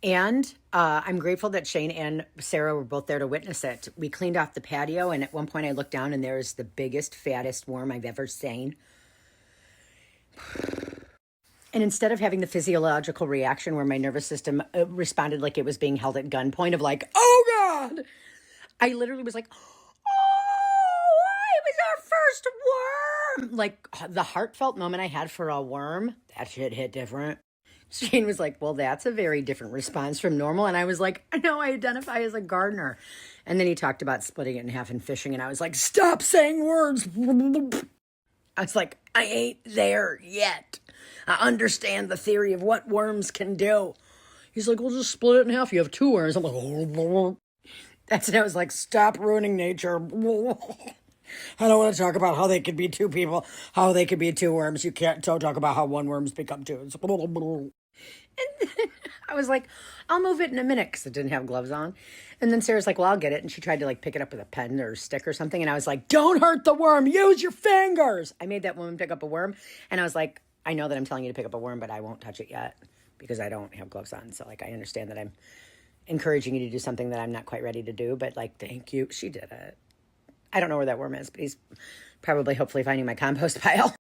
And I'm grateful that Shane and Sarah were both there to witness it. We cleaned off the patio, and at one point I looked down, and there's the biggest, fattest worm I've ever seen. And instead of having the physiological reaction where my nervous system responded like it was being held at gunpoint of like, oh God, I literally was like, oh, it was our first worm. Like the heartfelt moment I had for a worm, that shit hit different. Shane was like, well, that's a very different response from normal. And I was like, I know I identify as a gardener. And then he talked about splitting it in half and fishing. And I was like, stop saying words. I was like, I ain't there yet. I understand the theory of what worms can do. He's like, well, just split it in half. You have two worms. I'm like, oh. That's when I was like, stop ruining nature. I don't want to talk about how they could be two people, how they could be two worms. You can't talk about how one worm's become two. And I was like, I'll move it in a minute because it didn't have gloves on. And then Sarah's like, well, I'll get it. And she tried to like pick it up with a pen or a stick or something. And I was like, don't hurt the worm. Use your fingers. I made that woman pick up a worm. And I was like, I know that I'm telling you to pick up a worm, but I won't touch it yet because I don't have gloves on. So like, I understand that I'm encouraging you to do something that I'm not quite ready to do. But like, thank you. She did it. I don't know where that worm is, but he's probably hopefully finding my compost pile.